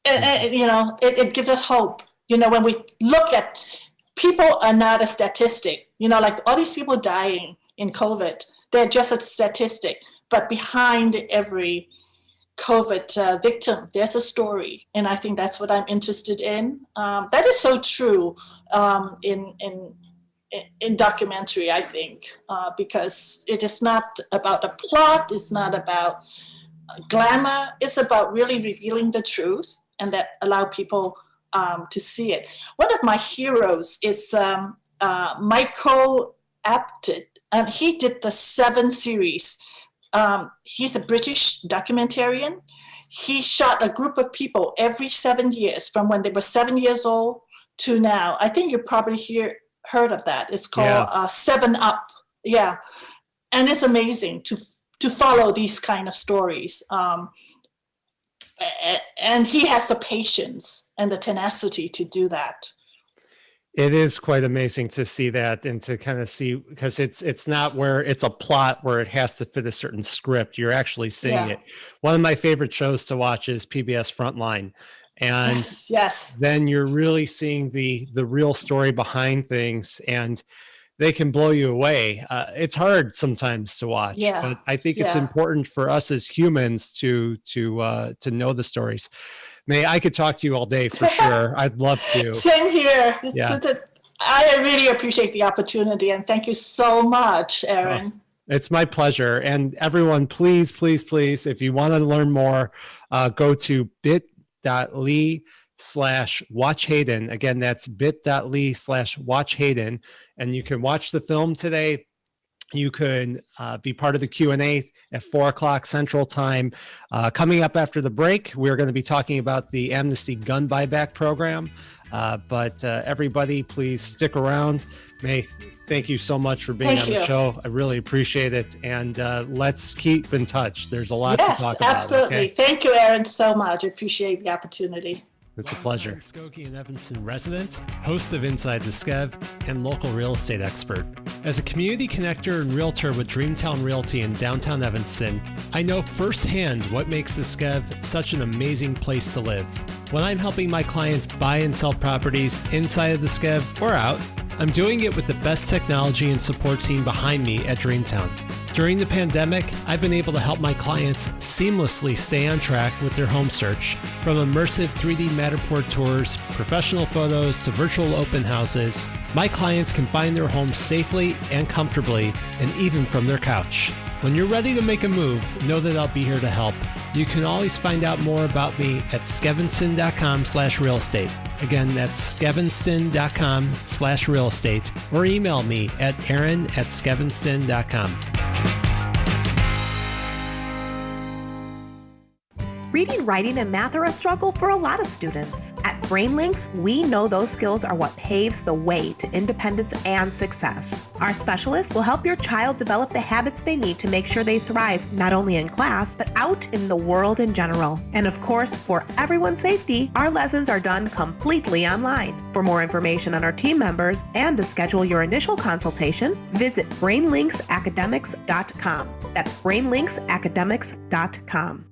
And it gives us hope. When we look at people are not a statistic, like all these people dying in COVID, they're just a statistic. But behind every COVID victim, there's a story. And I think that's what I'm interested in. That is so true in in documentary, I think, because it is not about a plot, it's not about glamour, it's about really revealing the truth and that allow people to see it. One of my heroes is Michael Apted, and he did the 7 series. He's a British documentarian. He shot a group of people every 7 years from when they were 7 years old to now. I think you probably heard of that. It's called 7 Up. Yeah. And it's amazing to follow these kind of stories. And he has the patience and the tenacity to do that. It is quite amazing to see that and to kind of see, because it's not where it's a plot where it has to fit a certain script. You're actually seeing it. One of my favorite shows to watch is PBS Frontline. And yes. Then you're really seeing the real story behind things, and they can blow you away. It's hard sometimes to watch, but I think it's important for us as humans to know the stories. May, I could talk to you all day for sure. I'd love to. Same here. Yeah. I really appreciate the opportunity, and thank you so much, Aaron. It's my pleasure. And everyone, please, please, please, if you want to learn more, go to bit.ly/watch Hayden. Again, that's bit.ly/watch Hayden. And you can watch the film today. You can be part of the Q&A at 4 o'clock Central Time. Coming up after the break, we're going to be talking about the Amnesty Gun Buyback program. But everybody, please stick around. May, thank you so much for being on the show. I really appreciate it. And let's keep in touch. There's a lot to talk about. Yes, absolutely. Okay? Thank you, Aaron, so much. I appreciate the opportunity. It's a pleasure. Skokie and Evanston resident, host of Inside the Skev, and local real estate expert. As a community connector and realtor with Dreamtown Realty in downtown Evanston, I know firsthand what makes the Skev such an amazing place to live. When I'm helping my clients buy and sell properties inside of the Skev or out, I'm doing it with the best technology and support team behind me at Dreamtown. During the pandemic, I've been able to help my clients seamlessly stay on track with their home search. From immersive 3D Matterport tours, professional photos, to virtual open houses, my clients can find their homes safely and comfortably, and even from their couch. When you're ready to make a move, know that I'll be here to help. You can always find out more about me at skevinston.com/real estate. Again, that's skevinston.com/real estate, or email me at aaron@skevinston.com. Reading, writing, and math are a struggle for a lot of students. At BrainLinks, we know those skills are what paves the way to independence and success. Our specialists will help your child develop the habits they need to make sure they thrive not only in class, but out in the world in general. And of course, for everyone's safety, our lessons are done completely online. For more information on our team members and to schedule your initial consultation, visit brainlinksacademics.com. That's brainlinksacademics.com.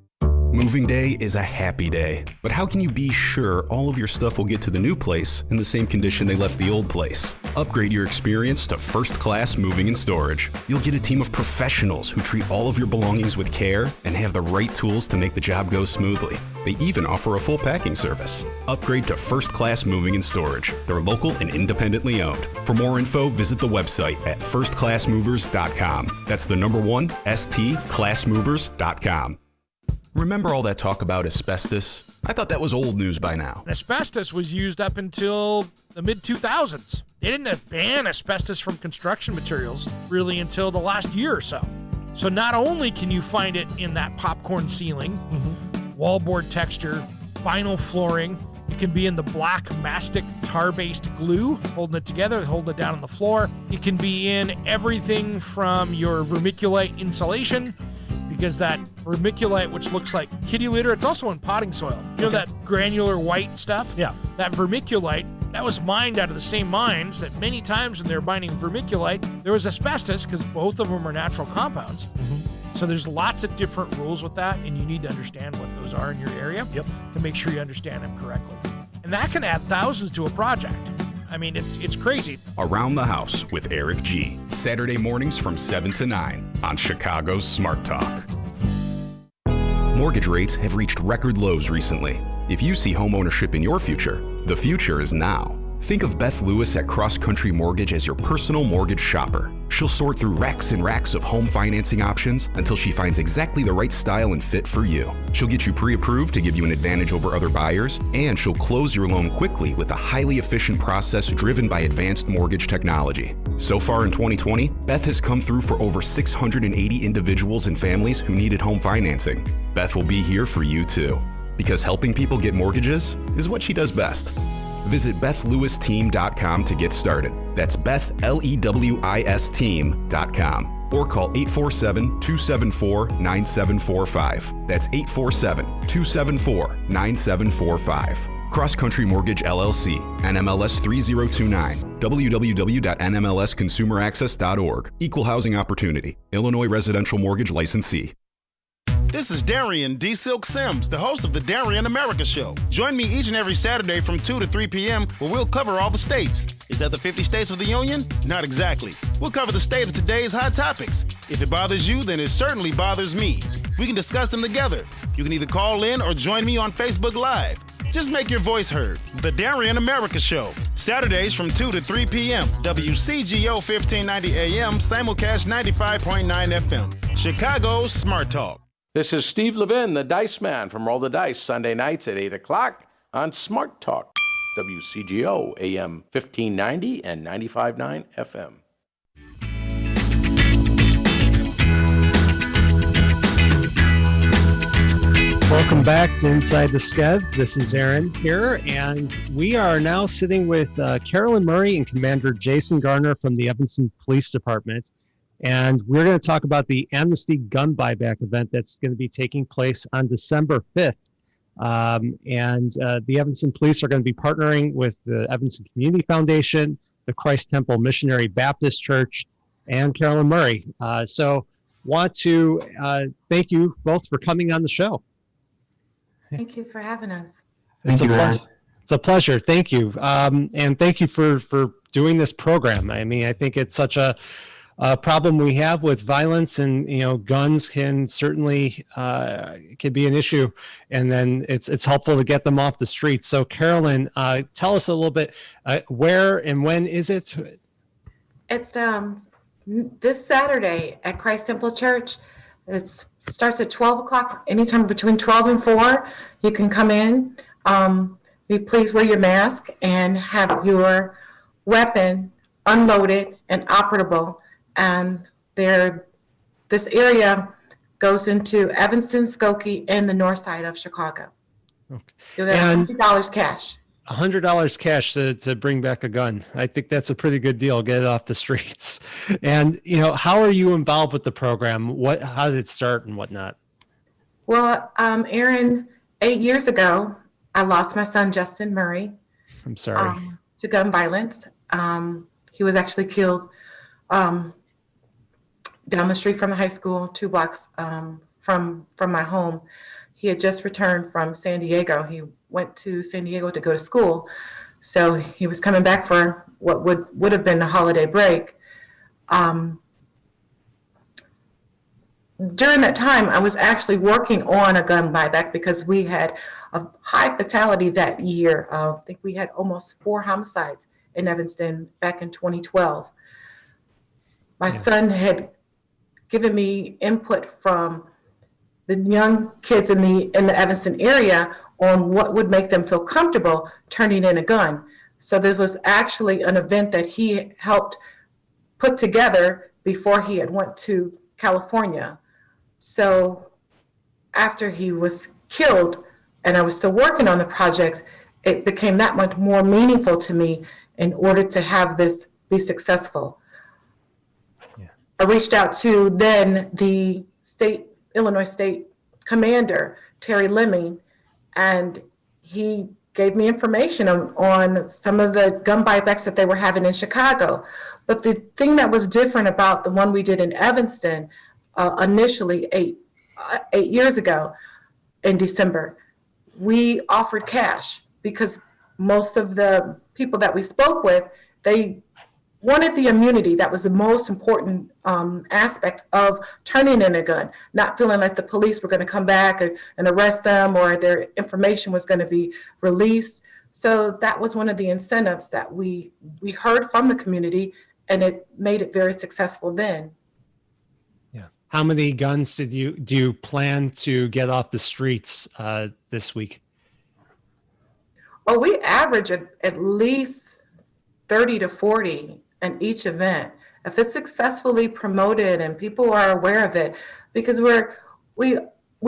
Moving day is a happy day, but how can you be sure all of your stuff will get to the new place in the same condition they left the old place? Upgrade your experience to first-class moving and storage. You'll get a team of professionals who treat all of your belongings with care and have the right tools to make the job go smoothly. They even offer a full packing service. Upgrade to First Class Moving and Storage. They're local and independently owned. For more info, visit the website at firstclassmovers.com. That's the number 1, stclassmovers.com. Remember all that talk about asbestos? I thought that was old news by now. Asbestos was used up until the mid-2000s. They didn't ban asbestos from construction materials really until the last year or so. So not only can you find it in that popcorn ceiling, wallboard texture, vinyl flooring, it can be in the black mastic tar-based glue, holding it together, holding it down on the floor. It can be in everything from your vermiculite insulation, because that vermiculite, which looks like kitty litter, it's also in potting soil. You know that granular white stuff? Yeah. That vermiculite, that was mined out of the same mines that many times when they were mining vermiculite, there was asbestos, because both of them are natural compounds. So there's lots of different rules with that, and you need to understand what those are in your area to make sure you understand them correctly. And that can add thousands to a project. I mean, it's crazy. Around the House with Eric G. Saturday mornings from 7 to 9 on Chicago's Smart Talk. Mortgage rates have reached record lows recently. If you see homeownership in your future, the future is now. Think of Beth Lewis at Cross Country Mortgage as your personal mortgage shopper. She'll sort through racks and racks of home financing options until she finds exactly the right style and fit for you. She'll get you pre-approved to give you an advantage over other buyers, and she'll close your loan quickly with a highly efficient process driven by advanced mortgage technology. So far in 2020, Beth has come through for over 680 individuals and families who needed home financing. Beth will be here for you too, because helping people get mortgages is what she does best. Visit BethLewisTeam.com to get started. That's BethLewiS Team.com. Or call 847-274-9745. That's 847-274-9745. Cross Country Mortgage LLC, NMLS 3029, www.nmlsconsumeraccess.org. Equal housing opportunity. Illinois Residential Mortgage Licensee. This is Darian D. Silk Sims, the host of the Darian America Show. Join me each and every Saturday from 2 to 3 p.m. where we'll cover all the states. Is that the 50 states of the Union? Not exactly. We'll cover the state of today's hot topics. If it bothers you, then it certainly bothers me. We can discuss them together. You can either call in or join me on Facebook Live. Just make your voice heard. The Darian America Show. Saturdays from 2 to 3 p.m. WCGO 1590 AM, simulcast 95.9 FM. Chicago's Smart Talk. This is Steve Levin, the Dice Man from Roll the Dice, Sunday nights at 8 o'clock on Smart Talk, WCGO, AM 1590 and 95.9 FM. Welcome back to Inside the Skev. This is Aaron here, and we are now sitting with Carolyn Murray and Commander Jason Garner from the Evanston Police Department. And we're going to talk about the Amnesty Gun Buyback event that's going to be taking place on December 5th. The Evanston Police are going to be partnering with the Evanston Community Foundation, the Christ Temple Missionary Baptist Church, and Carolyn Murray. So want to thank you both for coming on the show. Thank you for having us. It's a pleasure. Thank you. And thank you for doing this program. I mean, I think it's such a problem we have with violence, and guns can certainly can be an issue, and then it's helpful to get them off the streets. So Carolyn, tell us a little bit, where and when is it? It's this Saturday at Christ Temple Church. It starts at 12 o'clock, anytime between 12 and 4. You can come in. Please wear your mask and have your weapon unloaded and operable. And this area goes into Evanston, Skokie, and the north side of Chicago. Okay. You'll get $100 cash. $100 cash to bring back a gun. I think that's a pretty good deal. Get it off the streets. And how are you involved with the program? How did it start and whatnot? Well, Aaron, 8 years ago, I lost my son Justin Murray. I'm sorry. To gun violence. He was actually killed down the street from the high school, 2 blocks from my home. He had just returned from San Diego. He went to San Diego to go to school. So he was coming back for what would have been a holiday break. During that time, I was actually working on a gun buyback because we had a high fatality that year. I think we had almost 4 homicides in Evanston back in 2012. My son had given me input from the young kids in the Evanston area on what would make them feel comfortable turning in a gun. So there was actually an event that he helped put together before he had went to California. So after he was killed and I was still working on the project, it became that much more meaningful to me in order to have this be successful. Yeah. I reached out to then the Illinois State Commander, Terry Lemming, and he gave me information on some of the gun buybacks that they were having in Chicago. But the thing that was different about the one we did in Evanston initially 8 years ago in December, we offered cash because most of the people that we spoke with, they wanted the immunity. That was the most important aspect of turning in a gun, not feeling like the police were going to come back and arrest them or their information was going to be released. So that was one of the incentives that we heard from the community, and it made it very successful then. Yeah. How many guns do you plan to get off the streets this week? Well, we average at least 30 to 40 in each event. If it's successfully promoted and people are aware of it, because we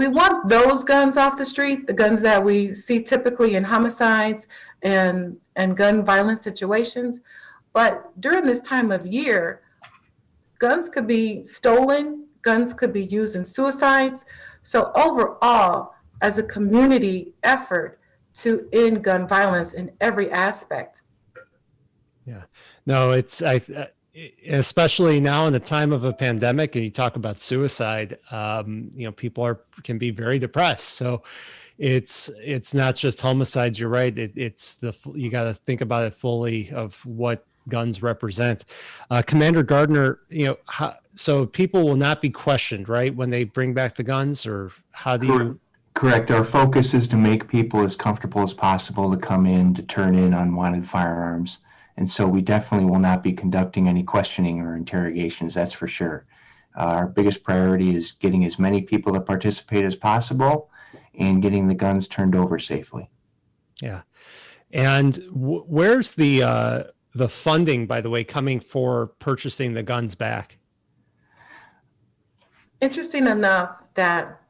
want those guns off the street, the guns that we see typically in homicides and gun violence situations. But during this time of year, guns could be stolen, guns could be used in suicides. So overall, as a community effort to end gun violence in every aspect. Yeah, no, it's especially now in the time of a pandemic, and you talk about suicide. People can be very depressed. So it's not just homicides. You're right. You got to think about it fully of what guns represent. Commander Garner, so people will not be questioned, right, when they bring back the guns, or how do you? Correct. Our focus is to make people as comfortable as possible to come in, to turn in unwanted firearms. And so we definitely will not be conducting any questioning or interrogations, that's for sure. Our biggest priority is getting as many people to participate as possible and getting the guns turned over safely. Yeah. And where's the funding, by the way, coming for purchasing the guns back? Interesting enough that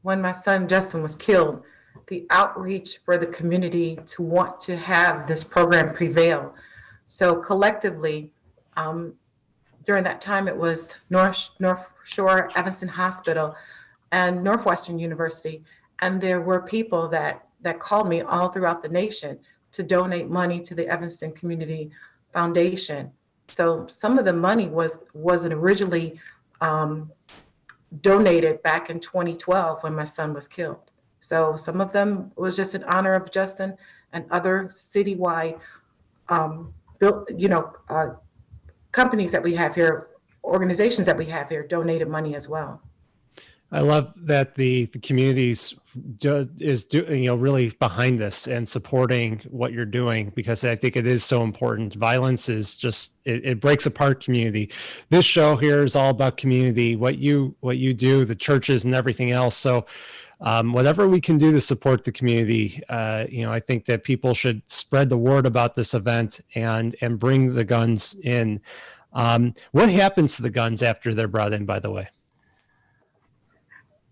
when my son Justin was killed, the outreach for the community to want to have this program prevail. So collectively, during that time, it was North Shore Evanston Hospital and Northwestern University. And there were people that called me all throughout the nation to donate money to the Evanston Community Foundation. So some of the money wasn't originally donated back in 2012 when my son was killed. So some of them was just in honor of Justin, and other citywide companies that we have here, organizations that we have here, donated money as well. I love that the communities is really behind this and supporting what you're doing, because I think it is so important. Violence is just it breaks apart community. This show here is all about community, what you do, the churches and everything else. So whatever we can do to support the community, I think that people should spread the word about this event and bring the guns in. What happens to the guns after they're brought in, by the way?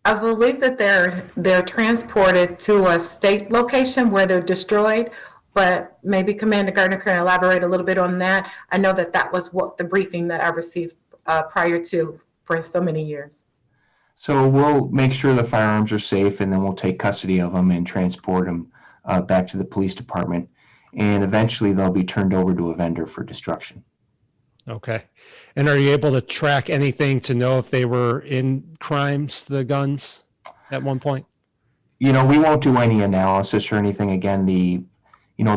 I believe that they're transported to a state location where they're destroyed, but maybe Commander Garner can elaborate a little bit on that. I know that was what the briefing that I received prior to for so many years. So we'll make sure the firearms are safe, and then we'll take custody of them and transport them back to the police department. And eventually they'll be turned over to a vendor for destruction. Okay. And are you able to track anything to know if they were in crimes, the guns, at one point? We won't do any analysis or anything. Again, the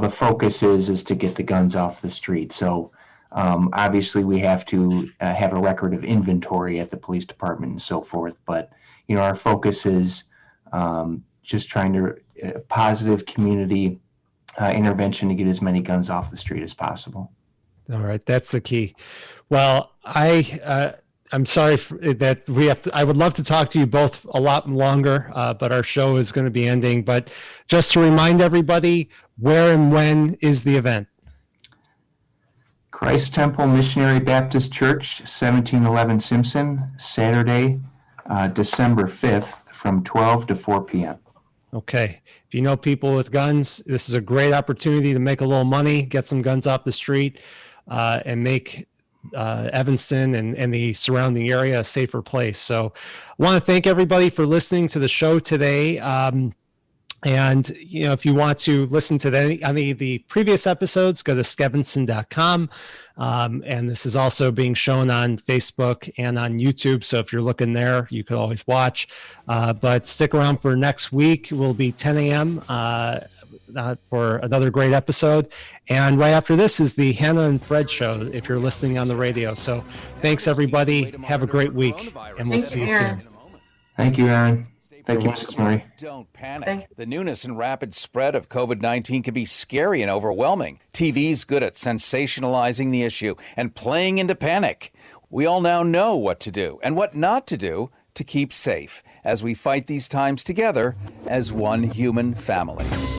focus is to get the guns off the street. So obviously we have to have a record of inventory at the police department and so forth. But, our focus is just trying to positive community intervention to get as many guns off the street as possible. All right, that's the key. Well, I'm sorry that we have to. I would love to talk to you both a lot longer, but our show is going to be ending. But just to remind everybody, where and when is the event? Christ Temple Missionary Baptist Church, 1711 Simpson, Saturday, December 5th, from 12 to 4 p.m. Okay. If you know people with guns, this is a great opportunity to make a little money, get some guns off the street, and make Evanston and the surrounding area a safer place. So I want to thank everybody for listening to the show today. And, if you want to listen to any of the previous episodes, go to skevinson.com. And this is also being shown on Facebook and on YouTube. So if you're looking there, you could always watch. But stick around for next week. We'll be 10 a.m. For another great episode. And right after this is the Hannah and Fred show, if you're listening on the radio. So thanks, everybody. Have a great week, and we'll see you soon. Thank you, Aaron. Thank you, Mrs. Murray. Don't panic. The newness and rapid spread of COVID-19 can be scary and overwhelming. TV's good at sensationalizing the issue and playing into panic. We all now know what to do and what not to do to keep safe as we fight these times together as one human family.